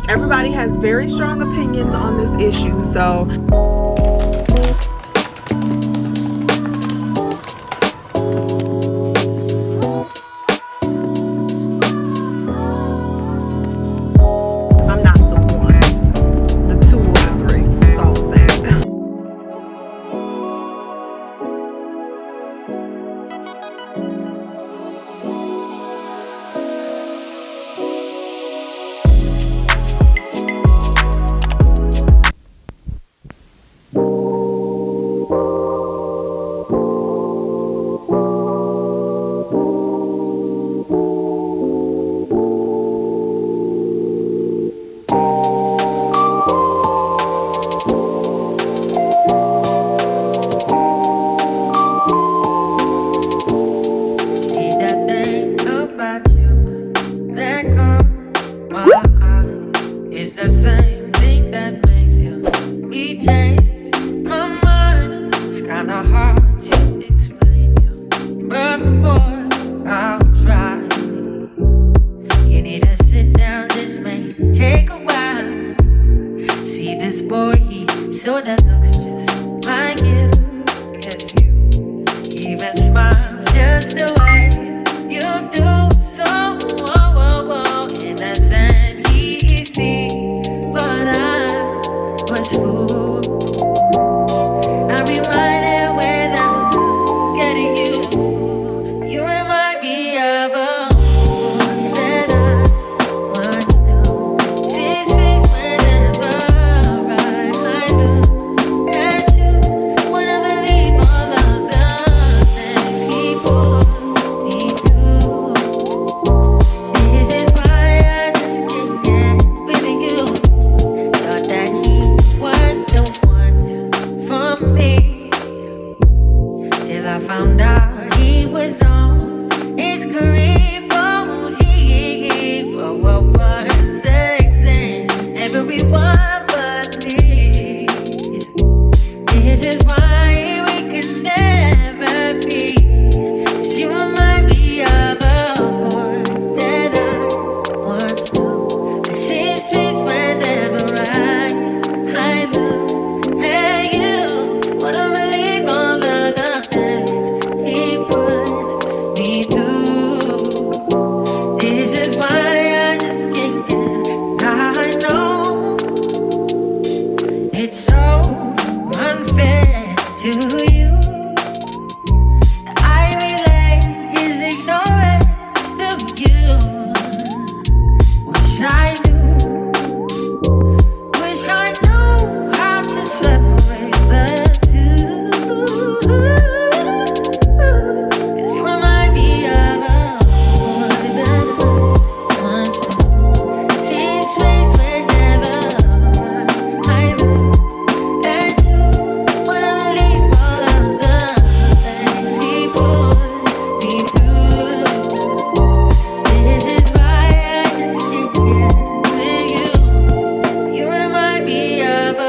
everybody has very strong opinions on this issue, so I'm not the one, the two or the three. That's all I'm saying. See that thing about you that caught my eye. It's the same thing that makes you me change my mind. It's kinda hard to explain you, but boy, I'll try. You need to sit down, this may take a while. See this boy, he so that looks just like you. Yes, you even smiles just the way you do. So innocent, easy, but I was fooled. I'm reminded when I get at you, you remind me of a boy that I once knew. See his face whenever I look at you. Wanna believe all of the things he put me through. This is why I just can't get with you. Thought that he was the one for me, till I found out he was on his career. Oh, he was sexing everyone but me. This is why we could never be. 'Cause you remind me of a boy that I once knew. I see his face whenever I look at you. Wanna believe all of the things he put me through. This is why I just can't get. I know it's so unfair to you. I relate his ignorance to you. Wish I knew how to separate the two. 'Cause you remind me of a boy that I once knew. See his face whenever I look at you. Wanna believe all of the things he put me through. This is why I just can't get with you. You remind me of a.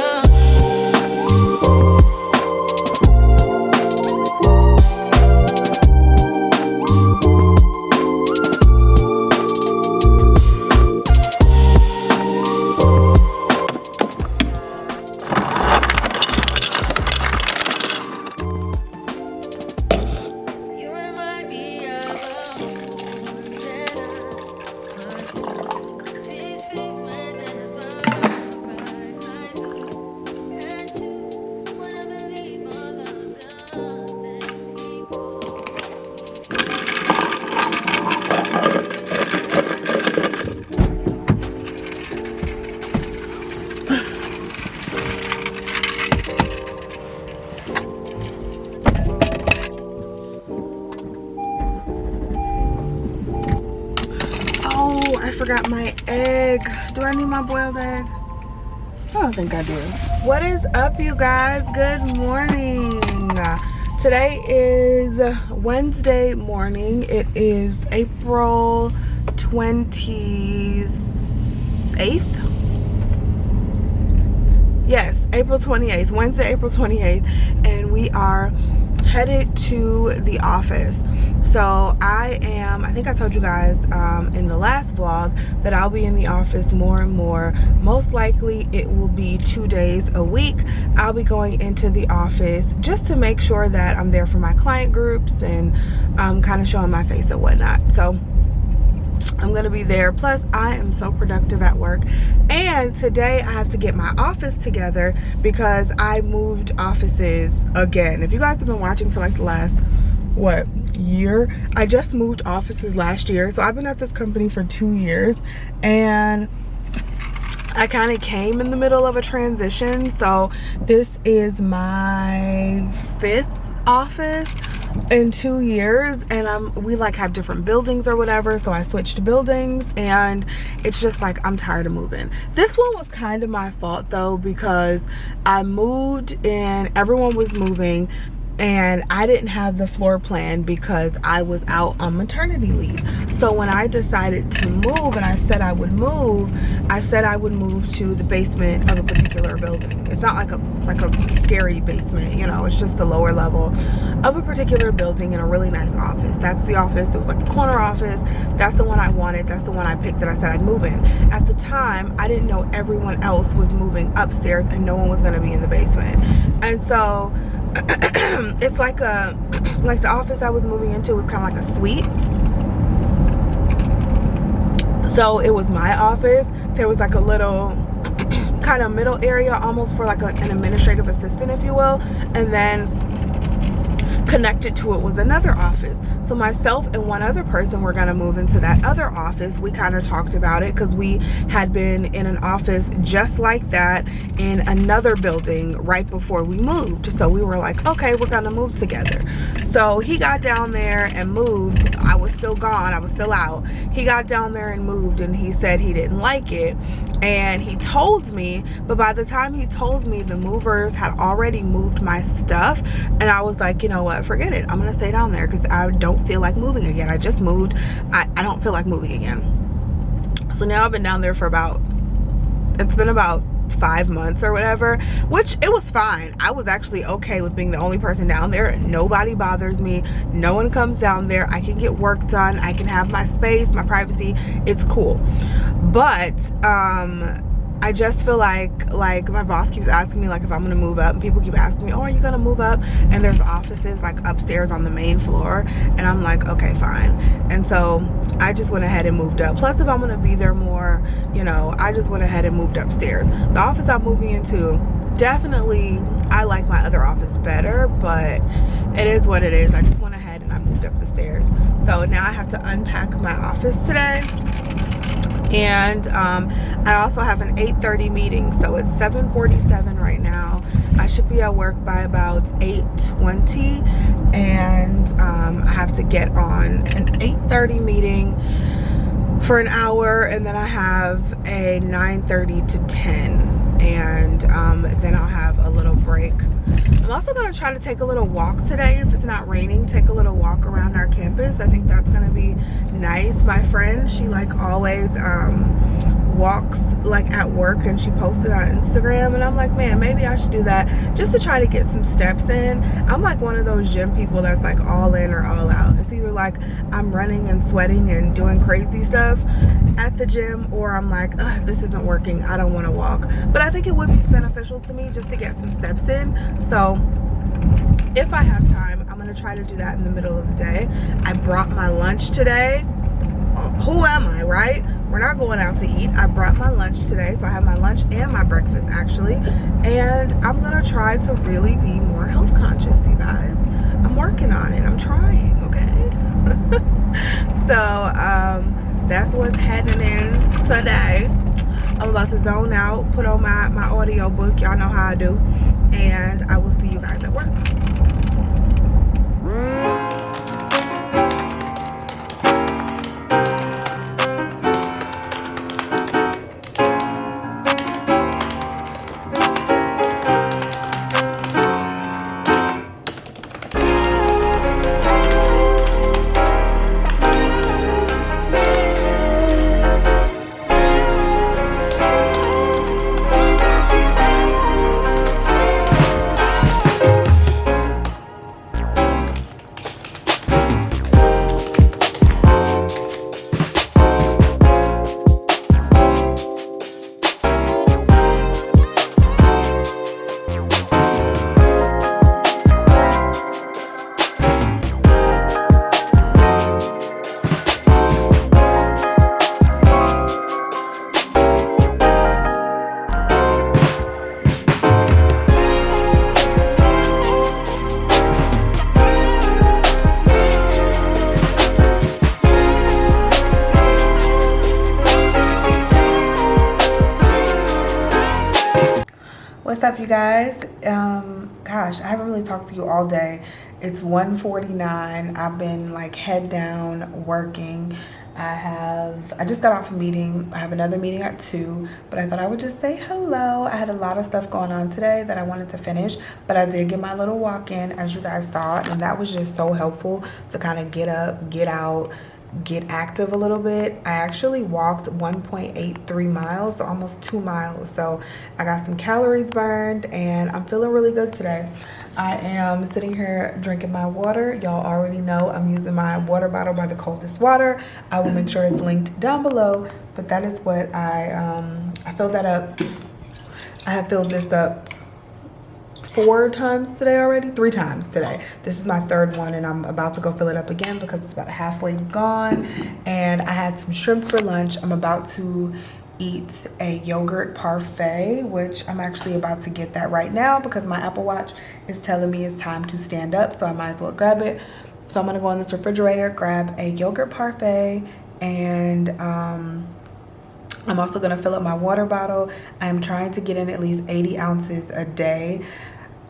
You remind me of a that I once knew. See his face whenever I look at you. Wanna believe all of the things he put. Oh, I forgot my egg. Do I need my boiled egg? I don't think I do. What is up, you guys? Good morning. Today is Wednesday morning. It is April 28th. Yes, April 28th. Wednesday, April 28th. And we are headed to the office. So I think I told you guys in the last vlog that I'll be in the office more and more. Most likely it will be 2 days a week. I'll be going into the office just to make sure that I'm there for my client groups and kind of showing my face and whatnot. So I'm gonna be there. Plus I am so productive at work, and today I have to get my office together because I moved offices again. If you guys have been watching for like the last year, I just moved offices last year. So I've been at this company for 2 years, and I kind of came in the middle of a transition. So this is my 5th office in 2 years, and we like have different buildings or whatever, so I switched buildings, and it's just like I'm tired of moving. This one was kind of my fault though, because I moved and everyone was moving and I didn't have the floor plan because I was out on maternity leave. So when I decided to move and I said I would move to the basement of a particular building. It's not like a scary basement, you know, it's just the lower level of a particular building in a really nice office. That's the office. It was like a corner office. That's the one I wanted. That's the one I picked that I said I'd move in. At the time, I didn't know everyone else was moving upstairs and no one was going to be in the basement. And so it's like the office I was moving into was kind of like a suite. So it was my office. There was like a little kind of middle area almost for like an administrative assistant, if you will, and then connected to it was another office. So myself and one other person were going to move into that other office. We kind of talked about it because we had been in an office just like that in another building right before we moved. So we were like, okay, we're going to move together. So he got down there and moved. I was still gone. I was still out. He got down there and moved, and he said he didn't like it. And he told me, but by the time he told me, the movers had already moved my stuff. And I was like, you know what, forget it. I'm going to stay down there because I don't feel like moving again. I just moved. I don't feel like moving again. So now I've been down there for it's been about 5 months or whatever, which it was fine. I was actually okay with being the only person down there. Nobody bothers me. No one comes down there. I can get work done. I can have my space, my privacy. It's cool. But I just feel like my boss keeps asking me like if I'm gonna move up, and people keep asking me, oh, are you gonna move up? And there's offices like upstairs on the main floor, and I'm like, okay, fine. And so I just went ahead and moved up. Plus, if I'm gonna be there more, you know, I just went ahead and moved upstairs. The office I'm moving into, definitely I like my other office better, but it is what it is. I just went ahead and I moved up the stairs. So now I have to unpack my office today. And I also have an 8:30 meeting, so it's 7:47 right now. I should be at work by about 8:20, and I have to get on an 8:30 meeting for an hour, and then I have a 9:30 to 10, and then I'll have a little break. I'm also going to try to take a little walk today. If it's not raining, take a little walk around our campus. I think that's going to be nice. My friend, she like always walks like at work, and she posted on Instagram, and I'm like, man, maybe I should do that just to try to get some steps in. I'm like one of those gym people that's like all in or all out. It's either like I'm running and sweating and doing crazy stuff at the gym, or I'm like, ugh, this isn't working, I don't want to walk. But I think it would be beneficial to me just to get some steps in. So if I have time, I'm gonna try to do that in the middle of the day. I brought my lunch today. Who am I, right? We're not going out to eat. I brought my lunch today, so I have my lunch and my breakfast actually, and I'm gonna try to really be more health conscious, you guys. I'm working on it. I'm trying, okay? So that's what's heading in today. I'm about to zone out, put on my audio book. Y'all know how I do, and I will see you guys at work. you guys? Gosh, I haven't really talked to you all day. It's 1:49. I've been like head down working. I just got off a meeting. I have another meeting at 2, but I thought I would just say hello. I had a lot of stuff going on today that I wanted to finish, but I did get my little walk in, as you guys saw, and that was just so helpful to kind of get up, get out, get active a little bit. I actually walked 1.83 miles, so almost 2 miles. So I got some calories burned and I'm feeling really good today. I am sitting here drinking my water. Y'all already know I'm using my water bottle by the Coldest Water. I will make sure it's linked down below, but that is what I filled that up. I have filled this up 4 times today already, 3 times today. This is my 3rd one and I'm about to go fill it up again because it's about halfway gone. And I had some shrimp for lunch. I'm about to eat a yogurt parfait, which I'm actually about to get that right now because my Apple Watch is telling me it's time to stand up, so I might as well grab it. So I'm gonna go in this refrigerator, grab a yogurt parfait, and I'm also gonna fill up my water bottle. I'm trying to get in at least 80 ounces a day.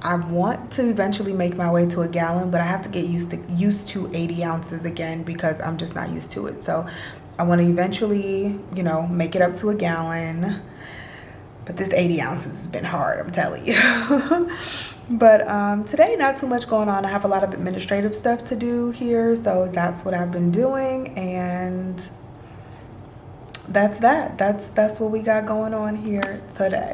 I want to eventually make my way to a gallon, but I have to get used to 80 ounces again because I'm just not used to it. So I want to eventually, you know, make it up to a gallon. But this 80 ounces has been hard, I'm telling you. But today, not too much going on. I have a lot of administrative stuff to do here, so that's what I've been doing, and that's that. That's what we got going on here today.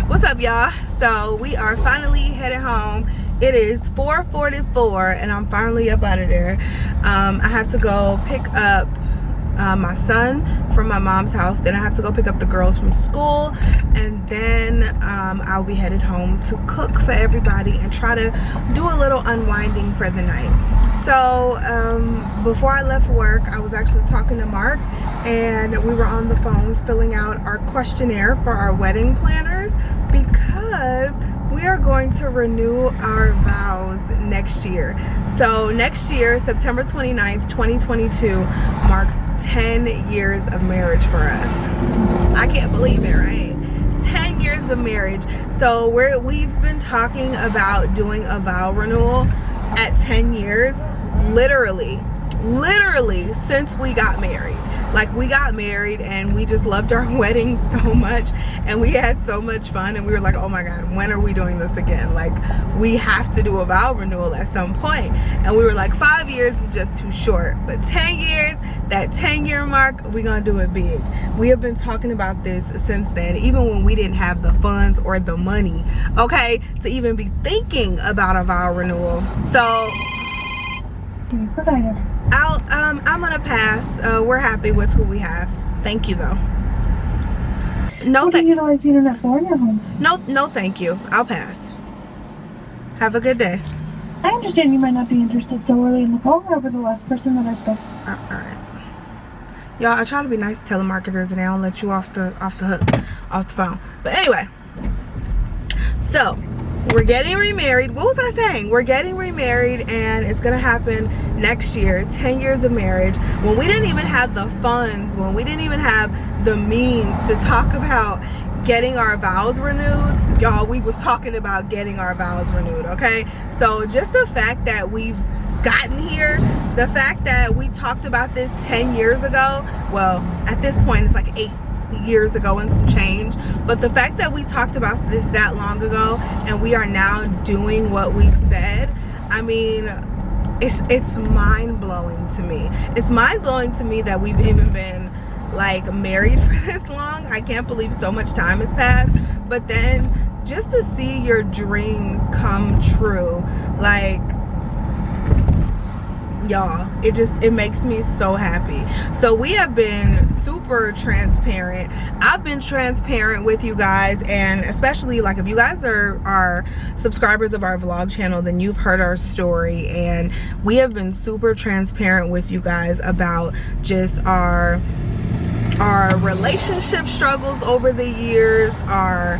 What's up, y'all? So we are finally headed home. It is 4:44 and I'm finally up out of there. I have to go pick up my son from my mom's house. Then I have to go pick up the girls from school, and then I'll be headed home to cook for everybody and try to do a little unwinding for the night. So before I left work, I was actually talking to Mark, and we were on the phone filling out our questionnaire for our wedding planners because we are going to renew our vows next year. So next year, September 29th, 2022 marks 10 years of marriage for us. I can't believe it, right? 10 years of marriage. So we've been talking about doing a vow renewal at 10 years, literally since we got married. Like, we got married and we just loved our wedding so much and we had so much fun, and we were like, oh my God, when are we doing this again? Like, we have to do a vow renewal at some point. And we were like, 5 years is just too short, but 10 years, that 10-year mark, we're gonna do it big. We have been talking about this since then, even when we didn't have the funds or the money, okay, to even be thinking about a vow renewal. So I'm gonna pass. We're happy with who we have. Thank you though. No, what do you utilize the internet for in your home? No, thank you. I'll pass. Have a good day. I understand you might not be interested so early in the call. Over the last person that I spoke. All right, y'all. I try to be nice to telemarketers, and they don't let you off the hook, off the phone. But anyway, so we're getting remarried. What was I saying? We're getting remarried, and it's gonna happen next year. 10 years of marriage, when we didn't even have the funds, when we didn't even have the means to talk about getting our vows renewed. Y'all, we was talking about getting our vows renewed, okay? So just the fact that we've gotten here, the fact that we talked about this 10 years ago, well, at this point it's like 8 years ago and some change, but the fact that we talked about this that long ago and we are now doing what we said, I mean, it's mind-blowing to me. It's mind-blowing to me that we've even been like married for this long. I can't believe so much time has passed. But then just to see your dreams come true, like, y'all, it makes me so happy. So we have been super transparent. I've been transparent with you guys, and especially like if you guys are subscribers of our vlog channel, then you've heard our story, and we have been super transparent with you guys about just our relationship struggles over the years, our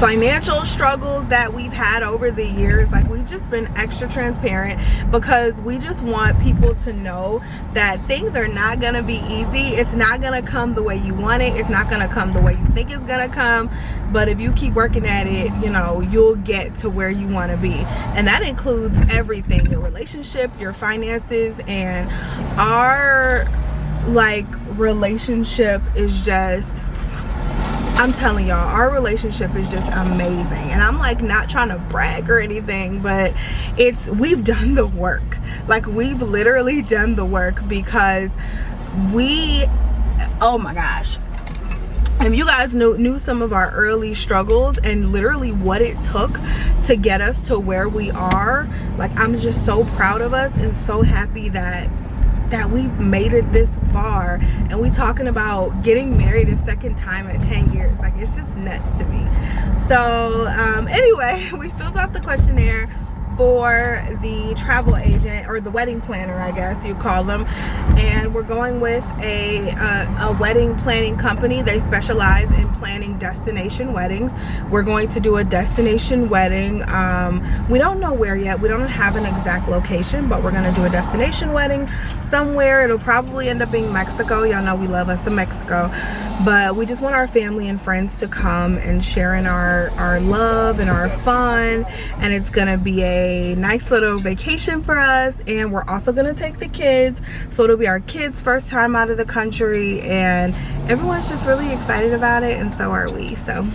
financial struggles that we've had over the years. Like, we've just been extra transparent because we just want people to know that things are not gonna be easy. It's not gonna come the way you want it. It's not gonna come the way you think it's gonna come. But if you keep working at it, you know, you'll get to where you want to be. And that includes everything: your relationship, your finances. And our like relationship is just, I'm telling y'all, our relationship is just amazing. And I'm like not trying to brag or anything, but we've done the work. Like, we've literally done the work because oh my gosh, if you guys knew some of our early struggles and literally what it took to get us to where we are, like, I'm just so proud of us and so happy that we've made it this far. And we talking about getting married a second time at 10 years. Like, it's just nuts to me. So anyway, we filled out the questionnaire for the travel agent, or the wedding planner, I guess you call them, and we're going with a wedding planning company. They specialize in planning destination weddings. We're going to do a destination wedding. We don't know where yet. We don't have an exact location, but we're going to do a destination wedding somewhere. It'll probably end up being Mexico. Y'all know we love us in Mexico, but we just want our family and friends to come and share in our love and our fun. And it's gonna be a nice little vacation for us. And we're also gonna take the kids, so it'll be our kids' first time out of the country, and everyone's just really excited about it, and so are we. So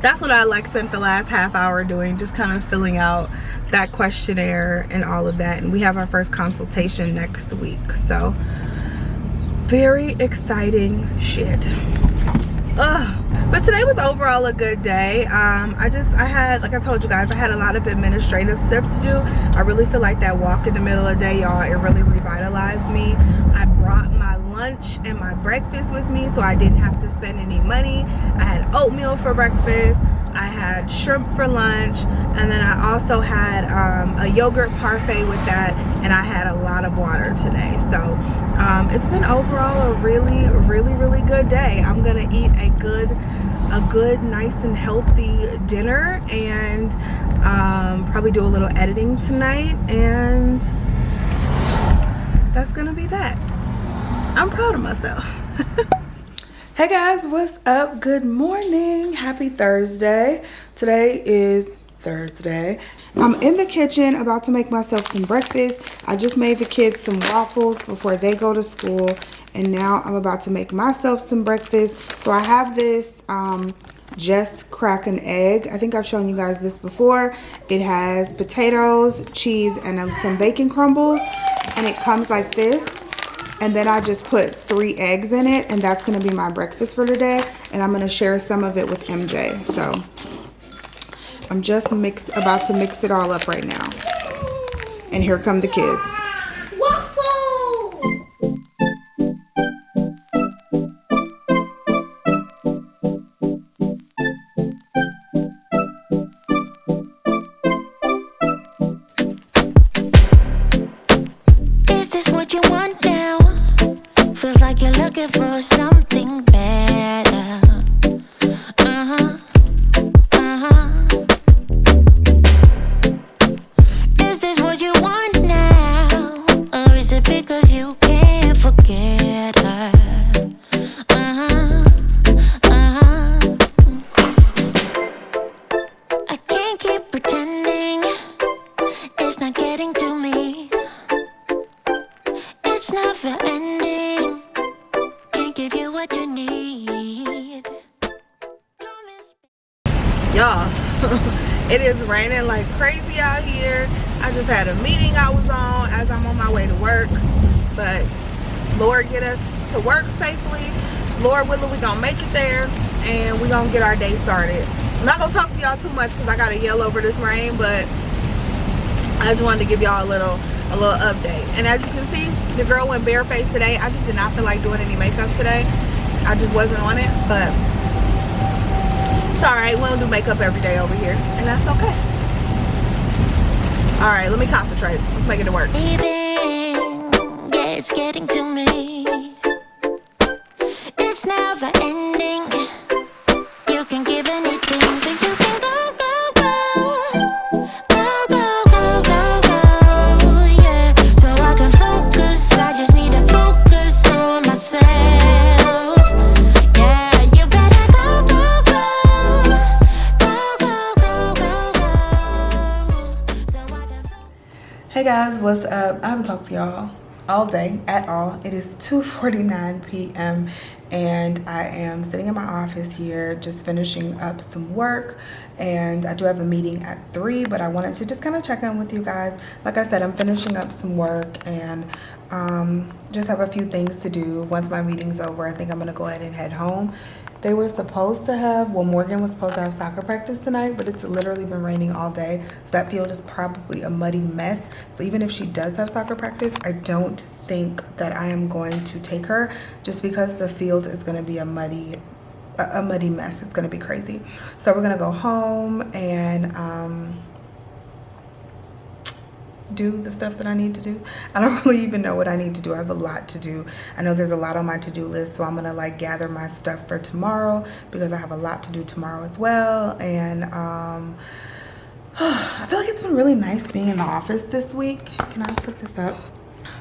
that's what I spent the last half hour doing, just kind of filling out that questionnaire and all of that. And we have our first consultation next week, so very exciting shit. But today was overall a good day. I had, like I told you guys, I had a lot of administrative stuff to do. I really feel like that walk in the middle of the day, y'all, it really revitalized me. I brought my lunch and my breakfast with me, so I didn't have to spend any money. I had oatmeal for breakfast, I had shrimp for lunch, and then I also had a yogurt parfait with that, and I had a lot of water today. So it's been overall a really, really, really good day. I'm gonna eat a good nice and healthy dinner, and probably do a little editing tonight, and that's gonna be that. I'm proud of myself. Hey guys, what's up? Good morning. Happy Thursday. Today is Thursday. I'm in the kitchen about to make myself some breakfast. I just made the kids some waffles before they go to school, and now I'm about to make myself some breakfast. So I have this just crack an egg. I think I've shown you guys this before. It has potatoes, cheese, and some bacon crumbles, and it comes like this. And then I just put 3 eggs in it, and that's gonna be my breakfast for today. And I'm gonna share some of it with MJ. So I'm just about to mix it all up right now. And here come the kids. Is this what you want now? Feels like you're looking for something better. Is this what you want now? Or is it because you can't forget her? I can't keep pretending it's not getting to me. It's never ending. Can't give you what you need. Y'all, it is raining like crazy out here. I just had a meeting I was on as I'm on my way to work, but Lord get us to work safely. Lord willing, we gonna make it there, and we gonna get our day started. I'm not gonna talk to y'all too much because I gotta yell over this rain, but I just wanted to give y'all a little update. And as you can see, the girl went barefaced today. I just did not feel like doing any makeup today. I just wasn't on it, but it's alright. We don't do makeup every day over here, and that's okay. Alright, let me concentrate. Let's make it work. Yeah, it's getting to me. It's never ending. You can give anything. guys, what's up? I haven't talked to y'all all day at all. It is 2:49 p.m. and I am sitting in my office here just finishing up some work, and I do have a meeting at 3, but I wanted to just kind of check in with you guys. Like I said, I'm finishing up some work and just have a few things to do. Once my meeting's over, I think I'm gonna go ahead and head home. They were supposed to have, well, Morgan was supposed to have soccer practice tonight, but it's literally been raining all day. So that field is probably a muddy mess. So even if she does have soccer practice, I don't think that I am going to take her, just because the field is gonna be a muddy mess. It's gonna be crazy. So we're gonna go home and do the stuff that I need to do. I don't really even know what I need to do. I have a lot to do. I know there's a lot on my to-do list, so I'm gonna like gather my stuff for tomorrow because I have a lot to do tomorrow as well. And I feel like it's been really nice being in the office this week. Can I put this up?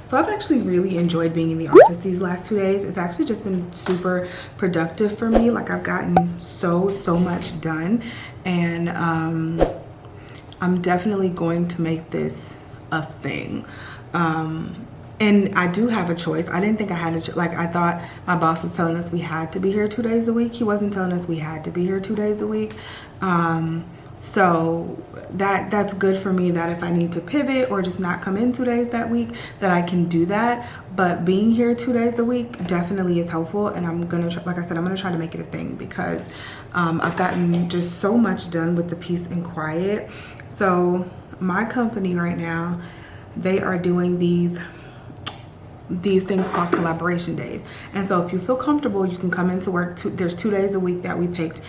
So I've actually really enjoyed being in the office these last 2 days. It's actually just been super productive for me. Like I've gotten so much done, and I'm definitely going to make this a thing. And I do have a choice. I didn't think I had a like I thought my boss was telling us we had to be here 2 days a week. He wasn't telling us we had to be here 2 days a week. So that's good for me, that if I need to pivot or just not come in 2 days that week, that I can do that. But being here 2 days a week definitely is helpful, and I'm gonna like I said, I'm gonna try to make it a thing because I've gotten just so much done with the peace and quiet. So my company right now, they are doing these things called collaboration days. And so if you feel comfortable, you can come into work. There's 2 days a week that we picked.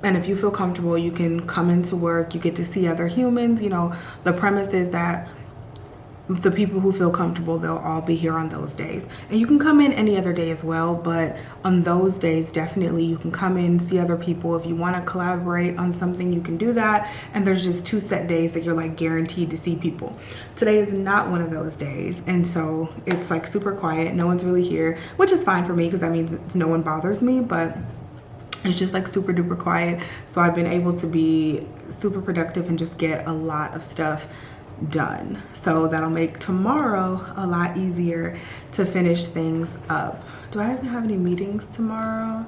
And if you feel comfortable, you can come into work. You get to see other humans. You know, the premise is that the people who feel comfortable, they'll all be here on those days. And you can come in any other day as well, but on those days, definitely you can come in, see other people. If you want to collaborate on something, you can do that. And there's just 2 set days that you're like guaranteed to see people. Today is not one of those days. And so it's like super quiet. No one's really here, which is fine for me because that means no one bothers me, but it's just like super duper quiet. So I've been able to be super productive and just get a lot of stuff done. So that'll make tomorrow a lot easier to finish things up. Do I even have any meetings tomorrow?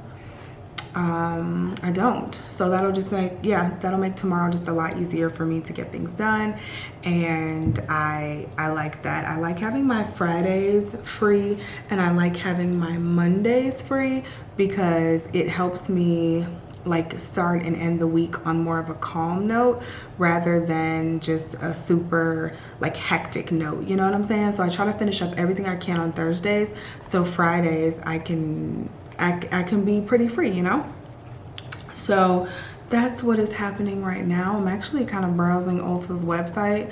I don't. So that'll just like, yeah, that'll make tomorrow just a lot easier for me to get things done. And I like that. I like having my Fridays free, and I like having my Mondays free because it helps me like start and end the week on more of a calm note rather than just a super like hectic note, you know what I'm saying? So I try to finish up everything I can on Thursdays, so Fridays I can be pretty free, you know? So that's what is happening right now. I'm actually kind of browsing Ulta's website.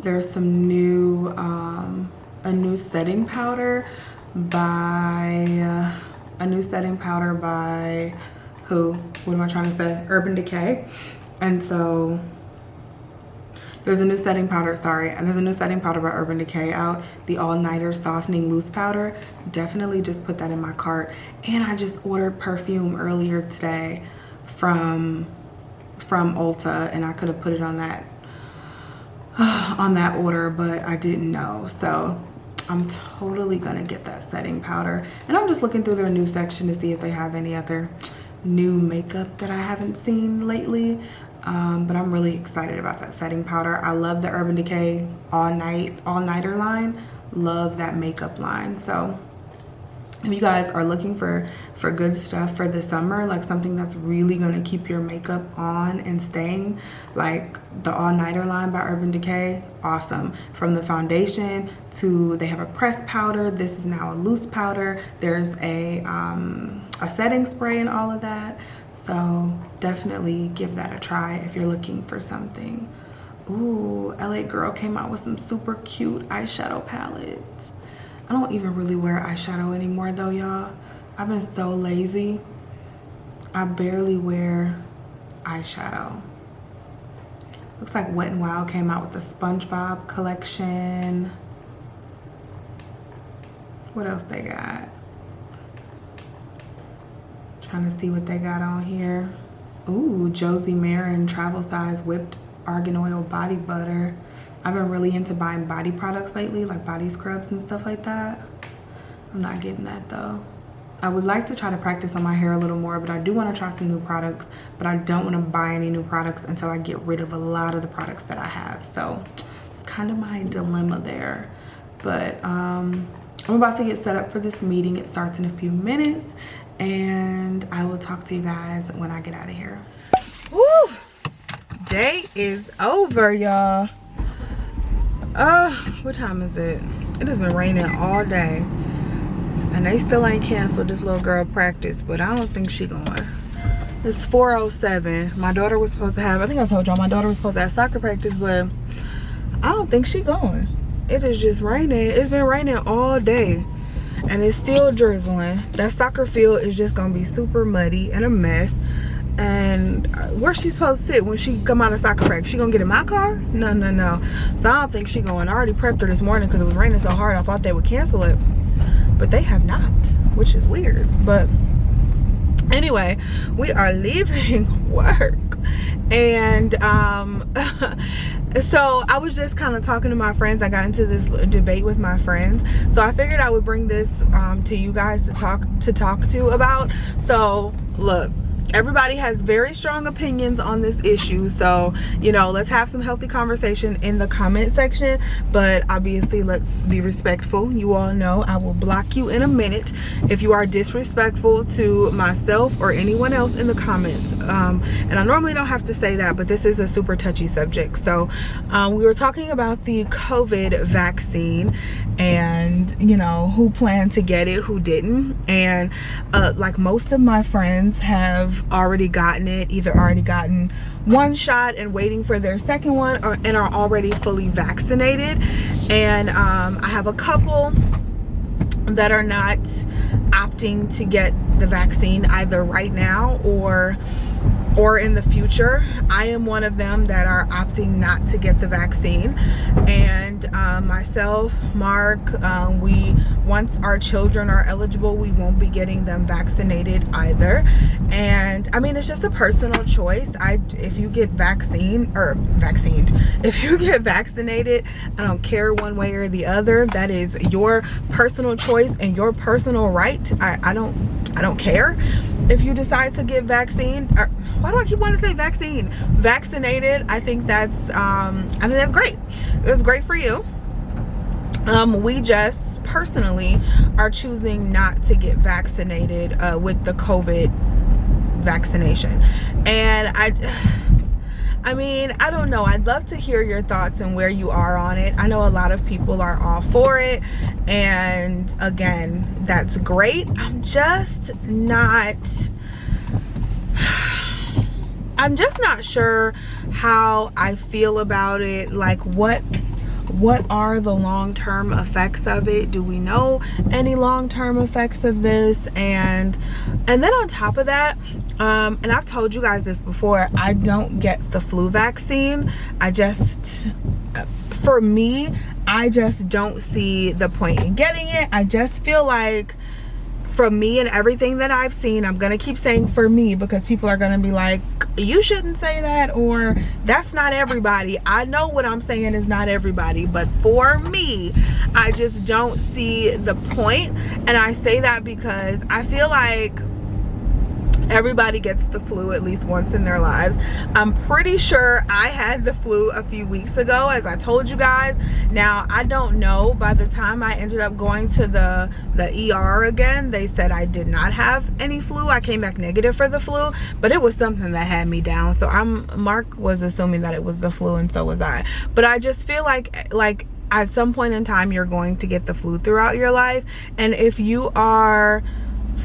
There's some new a new setting powder by who? What am I trying to say? Urban Decay. And so there's a new setting powder, and there's a new setting powder by Urban Decay out, the All-Nighter Softening Loose Powder. Definitely just put that in my cart. And I just ordered perfume earlier today from Ulta, and I could have put it on that order, but I didn't know. So I'm totally gonna get that setting powder. And I'm just looking through their new section to see if they have any other new makeup that I haven't seen lately, but I'm really excited about that setting powder. I love the Urban Decay all-nighter line. Love that makeup line. So if you guys are looking for good stuff for the summer, like something that's really gonna keep your makeup on and staying, like the all-nighter line by Urban Decay, awesome. From the foundation to, they have a pressed powder. This is now a loose powder. There's a setting spray and all of that. So definitely give that a try if you're looking for something. Ooh, LA Girl came out with some super cute eyeshadow palettes. I don't even really wear eyeshadow anymore though, y'all. I've been so lazy. I barely wear eyeshadow. Looks like Wet n Wild came out with the SpongeBob collection. What else they got? Trying to see what they got on here. Ooh, Josie Marin travel size whipped argan oil body butter. I've been really into buying body products lately, like body scrubs and stuff like that. I'm not getting that though. I would like to try to practice on my hair a little more, but I do want to try some new products, but I don't want to buy any new products until I get rid of a lot of the products that I have. So it's kind of my dilemma there. But I'm about to get set up for this meeting. It starts in a few minutes, and I will talk to you guys when I get out of here. Woo! Day is over, y'all. What time is it? It has been raining all day. And they still ain't canceled this little girl practice, but I don't think she going. It's 4:07. My daughter was supposed to have, I think I told y'all, my daughter was supposed to have soccer practice, but I don't think she going. It is just raining. It's been raining all day. And it's still drizzling. That soccer field is just gonna be super muddy and a mess. And where's she supposed to sit when she come out of soccer practice? She gonna get in my car? No. So I don't think she going. I already prepped her this morning because it was raining so hard I thought they would cancel it. But they have not, which is weird. But anyway, we are leaving work. And so I was just kind of talking to my friends. I got into this debate with my friends. So I figured I would bring this to you guys to talk to about. So look, everybody has very strong opinions on this issue, so you know, let's have some healthy conversation in the comment section, but obviously let's be respectful. You all know I will block you in a minute if you are disrespectful to myself or anyone else in the comments. And I normally don't have to say that, but this is a super touchy subject. So we were talking about the COVID vaccine and, you know, who planned to get it, who didn't. And like most of my friends have already gotten it, either already gotten one shot and waiting for their second one, and are already fully vaccinated. And I have a couple that are not opting to get the vaccine either right now or in the future. I am one of them that are opting not to get the vaccine. And myself, Mark, once our children are eligible, we won't be getting them vaccinated either. And I mean, it's just a personal choice. If you get if you get vaccinated, I don't care one way or the other. That is your personal choice and your personal right. I don't care if you decide to get vaccine. Or, why do I keep wanting to say vaccine? Vaccinated. I think that's great. It's great for you. We just personally are choosing not to get vaccinated with the COVID vaccination. And I mean, I don't know. I'd love to hear your thoughts and where you are on it. I know a lot of people are all for it. And again, that's great. I'm just not sure how I feel about it. Like, what are the long-term effects of it? Do we know any long-term effects of this? And then on top of that, and I've told you guys this before, I don't get the flu vaccine. For me, I just don't see the point in getting it. I just feel like, for me and everything that I've seen, I'm gonna keep saying for me because people are gonna be like, you shouldn't say that, or that's not everybody. I know what I'm saying is not everybody, but for me, I just don't see the point. And I say that because I feel like everybody gets the flu at least once in their lives. I'm pretty sure I had the flu a few weeks ago, as I told you guys. Now, I don't know, by the time I ended up going to the ER again, they said I did not have any flu. I came back negative for the flu, but it was something that had me down. So Mark was assuming that it was the flu, and so was I. But I just feel like at some point in time, you're going to get the flu throughout your life. And if you are,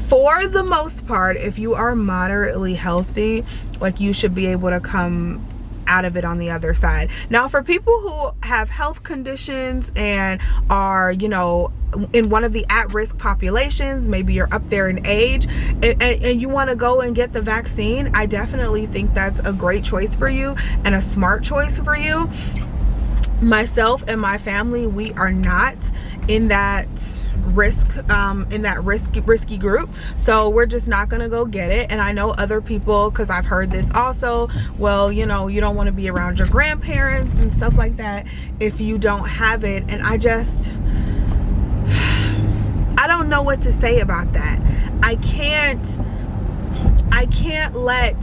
for the most part, if you are moderately healthy, like, you should be able to come out of it on the other side. Now, for people who have health conditions and are, you know, in one of the at-risk populations, maybe you're up there in age, and you want to go and get the vaccine, I definitely think that's a great choice for you and a smart choice for you. Myself and my family, we are not in that risky group, so we're just not gonna go get it. And I know other people, because I've heard this also, well, you know, you don't want to be around your grandparents and stuff like that if you don't have it. And I don't know what to say about that. I can't let,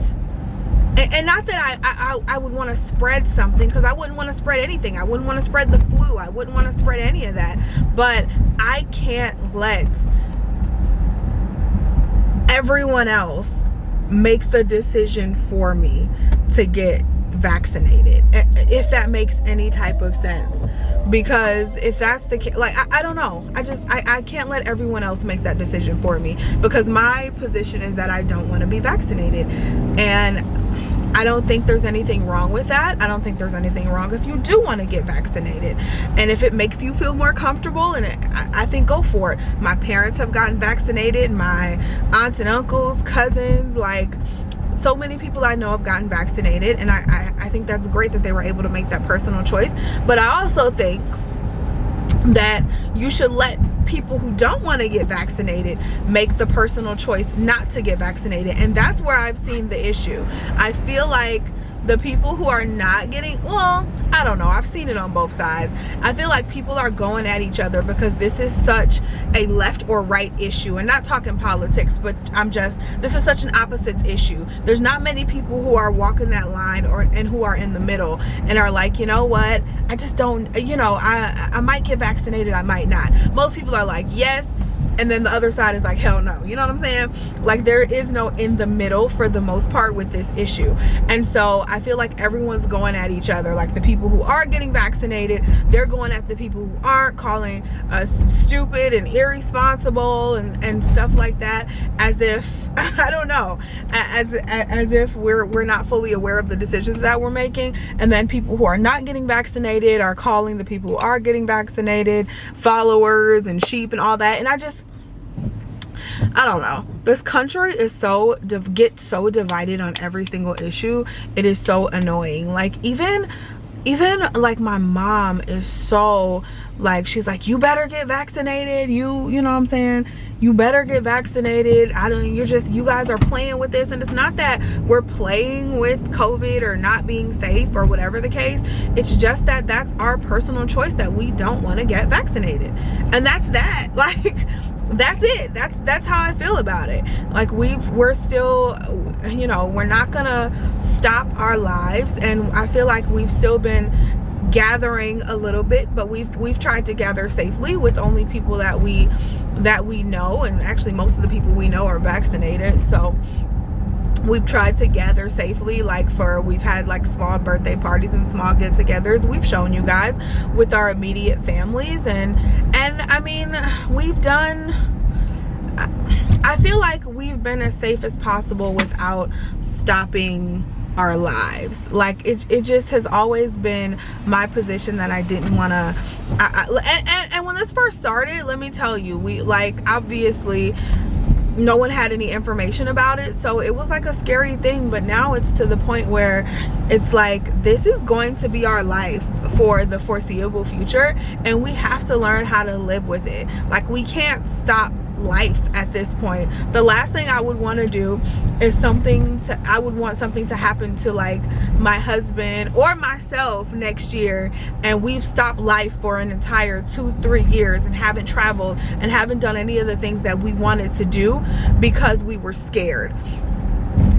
and not that I would want to spread something, because I wouldn't want to spread anything. I wouldn't want to spread the flu. I wouldn't want to spread any of that. But I can't let everyone else make the decision for me to get vaccinated, if that makes any type of sense. Because if that's the case, like, I don't know, I can't let everyone else make that decision for me, because my position is that I don't want to be vaccinated. And I don't think there's anything wrong with that. I don't think there's anything wrong if you do want to get vaccinated, and if it makes you feel more comfortable, and I think go for it. My parents have gotten vaccinated, my aunts and uncles, cousins, like so many people I know have gotten vaccinated, and I think that's great that they were able to make that personal choice. But I also think that you should let people who don't want to get vaccinated make the personal choice not to get vaccinated. And that's where I've seen the issue. I feel like the people who are not getting, well, I don't know, I've seen it on both sides. I feel like people are going at each other because this is such a left or right issue, and not talking politics, but this is such an opposites issue. There's not many people who are walking that line and who are in the middle and are like, you know what, I just don't, you know, I might get vaccinated, I might not. Most people are like, yes, and then the other side is like, hell no. You know what I'm saying? Like, there is no in the middle for the most part with this issue. And so I feel like everyone's going at each other. Like, the people who are getting vaccinated, they're going at the people who aren't, calling us stupid and irresponsible and stuff like that, as if, I don't know, as if we're not fully aware of the decisions that we're making. And then people who are not getting vaccinated are calling the people who are getting vaccinated followers and sheep and all that. And I don't know. This country is gets so divided on every single issue. It is so annoying. Like, even like my mom is so like, she's like, you better get vaccinated. You know what I'm saying? You better get vaccinated. You guys are playing with this. And it's not that we're playing with COVID or not being safe or whatever the case. It's just that that's our personal choice, that we don't want to get vaccinated. And that's that. Like, that's it. That's how I feel about it. Like, we're still, you know, we're not gonna stop our lives, and I feel like we've still been gathering a little bit, but we've tried to gather safely with only people that we know, and actually most of the people we know are vaccinated. So we've tried to gather safely. Like, we've had like small birthday parties and small get-togethers. We've shown you guys with our immediate families, and I mean, I feel like we've been as safe as possible without stopping our lives. Like, it just has always been my position that I didn't want to, and when this first started, let me tell you, we, like, obviously no one had any information about it, so it was like a scary thing. But now it's to the point where it's like, this is going to be our life for the foreseeable future, and we have to learn how to live with it. Like, we can't stop life at this point. The last thing I would want to do is I would want something to happen to like my husband or myself next year, and we've stopped life for an entire 2-3 years and haven't traveled and haven't done any of the things that we wanted to do because we were scared.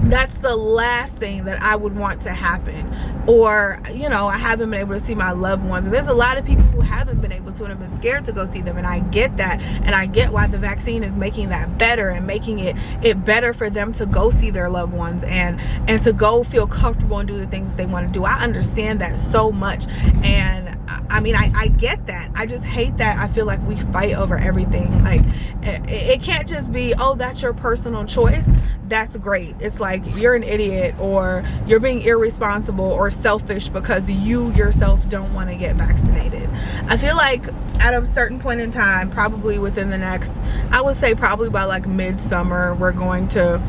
That's the last thing that I would want to happen. Or, you know, I haven't been able to see my loved ones. And there's a lot of people who haven't been able to and have been scared to go see them. And I get that. And I get why the vaccine is making that better and making it better for them to go see their loved ones and to go feel comfortable and do the things they want to do. I understand that so much. And I mean, I get that. I just hate that I feel like we fight over everything. Like, it can't just be, oh, that's your personal choice. That's great. It's like, you're an idiot, or you're being irresponsible or selfish because you yourself don't want to get vaccinated. I feel like at a certain point in time, probably within the next, I would say probably by like midsummer, we're going to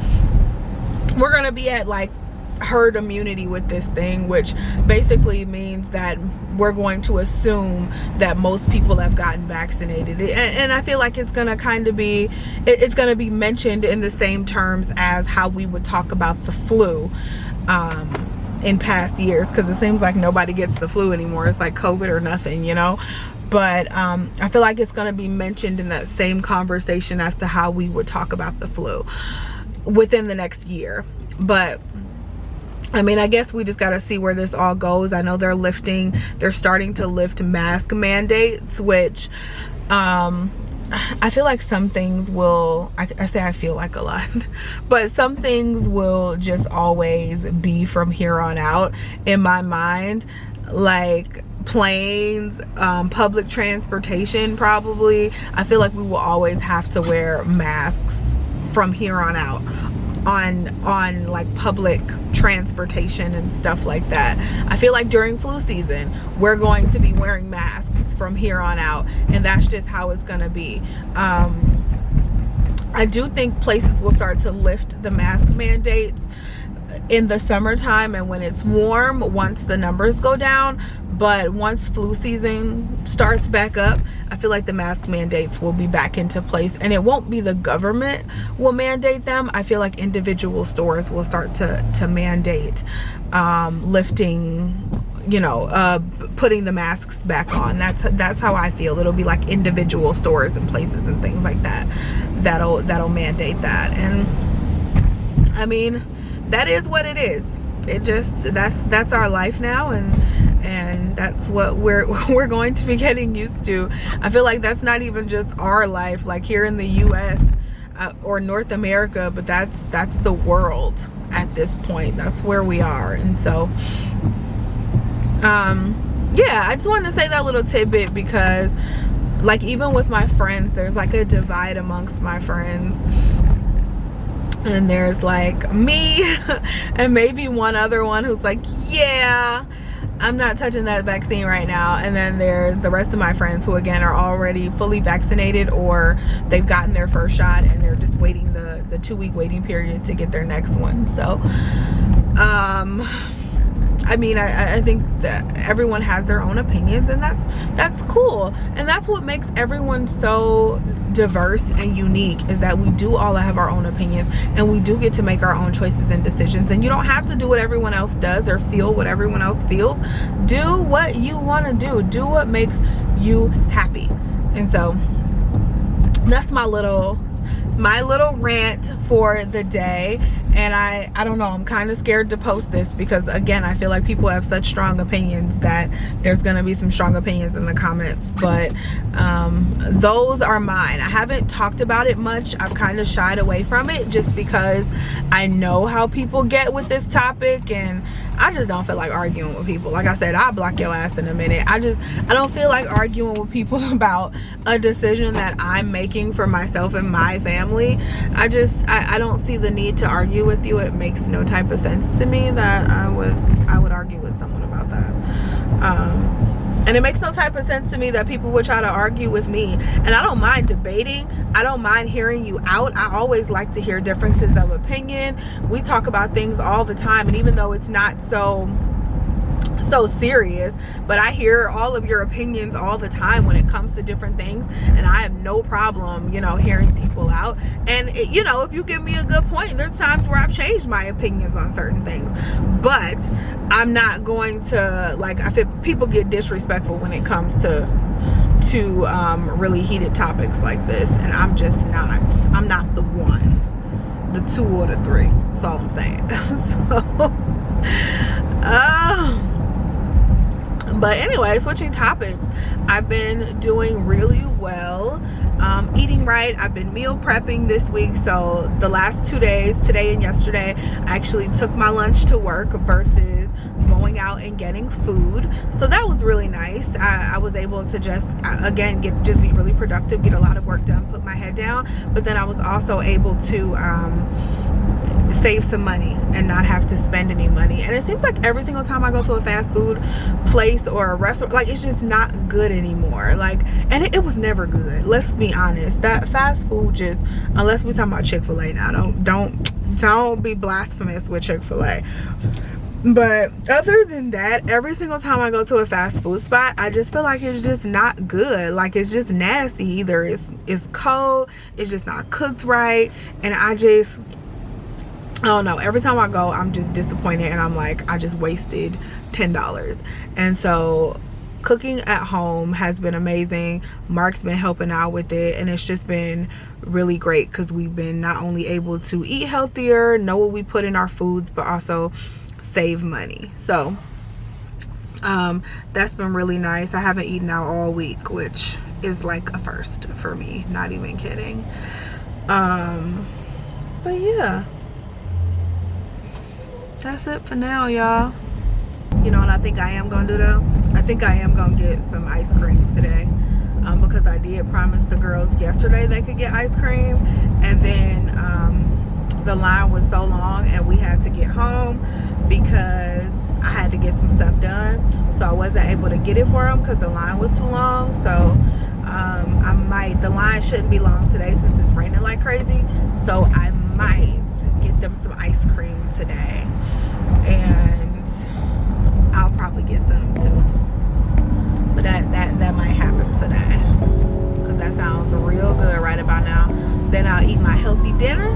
be at like herd immunity with this thing, which basically means that we're going to assume that most people have gotten vaccinated, and I feel like it's gonna kind of be, it's gonna be mentioned in the same terms as how we would talk about the flu in past years, because it seems like nobody gets the flu anymore. It's like COVID or nothing, you know. But I feel like it's going to be mentioned in that same conversation as to how we would talk about the flu within the next year. But I mean, I guess we just got to see where this all goes. I know they're starting to lift mask mandates, which I feel like some things will, I say I feel like a lot, but some things will just always be from here on out in my mind, like planes, public transportation probably. I feel like we will always have to wear masks from here on out on like public transportation and stuff like that. I feel like during flu season we're going to be wearing masks from here on out, and that's just how it's gonna be. I do think places will start to lift the mask mandates in the summertime and when it's warm, once the numbers go down. But once flu season starts back up, I feel like the mask mandates will be back into place, and it won't be the government will mandate them. I feel like individual stores will start to mandate lifting, you know, putting the masks back on. That's how I feel. It'll be like individual stores and places and things like that that'll mandate that. And I mean, that is what it is. It just, that's our life now, and that's what we're going to be getting used to. I feel like that's not even just our life, like here in the US or North America, but that's the world at this point. That's where we are. And so yeah, I just wanted to say that little tidbit, because like even with my friends, there's like a divide amongst my friends. And there's like me and maybe one other one who's like, yeah, I'm not touching that vaccine right now. And then there's the rest of my friends who again are already fully vaccinated, or they've gotten their first shot and they're just waiting the 2-week waiting period to get their next one. So I mean, I think that everyone has their own opinions, and that's cool. And that's what makes everyone so diverse and unique, is that we do all have our own opinions, and we do get to make our own choices and decisions. And you don't have to do what everyone else does or feel what everyone else feels. Do what you want to do. Do what makes you happy. And so that's my little rant for the day. And I don't know, I'm kind of scared to post this, because again, I feel like people have such strong opinions that there's gonna be some strong opinions in the comments. But those are mine. I haven't talked about it much. I've kind of shied away from it just because I know how people get with this topic, and I just don't feel like arguing with people. Like I said, I'll block your ass in a minute. I don't feel like arguing with people about a decision that I'm making for myself and my family. I don't see the need to argue with you. It makes no type of sense to me that I would argue with someone about that. And it makes no type of sense to me that people would try to argue with me. And I don't mind debating. I don't mind hearing you out. I always like to hear differences of opinion. We talk about things all the time, and even though it's not so serious, but I hear all of your opinions all the time when it comes to different things, and I have no problem, you know, hearing people out. And you know, if you give me a good point, there's times where I've changed my opinions on certain things, but I'm not going to, like, I feel people get disrespectful when it comes to really heated topics like this, and I'm not the one, the 2 or the 3. That's all I'm saying. So but anyway, switching topics, I've been doing really well, eating right. I've been meal prepping this week. So the last 2 days, today and yesterday, I actually took my lunch to work versus going out and getting food. So that was really nice. I was able to just again be really productive, get a lot of work done, put my head down. But then I was also able to save some money and not have to spend any money. And it seems like every single time I go to a fast food place or a restaurant, like, it's just not good anymore. Like, and it was never good. Let's be honest. That fast food just, unless we're talking about Chick-fil-A now, don't don't be blasphemous with Chick-fil-A. But other than that, every single time I go to a fast food spot, I just feel like it's just not good. Like, it's just nasty. Either it's cold, it's just not cooked right, and I don't know. Every time I go, I'm just disappointed, and I'm like, I just wasted $10. And so cooking at home has been amazing. Mark's been helping out with it, and it's just been really great because we've been not only able to eat healthier, know what we put in our foods, but also save money. So that's been really nice. I haven't eaten out all week, which is like a first for me, not even kidding. But yeah, that's it for now, y'all. You know what I think I am gonna do though? I think I am gonna get some ice cream today, because I did promise the girls yesterday they could get ice cream, and then the line was so long and we had to get home because I had to get some stuff done, so I wasn't able to get it for them because the line was too long. So the line shouldn't be long today since it's raining like crazy, so I might get them some ice cream today, and I'll probably get some too. But that might happen today because that sounds real good right about now. Then I'll eat my healthy dinner,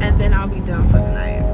and then I'll be done for the night.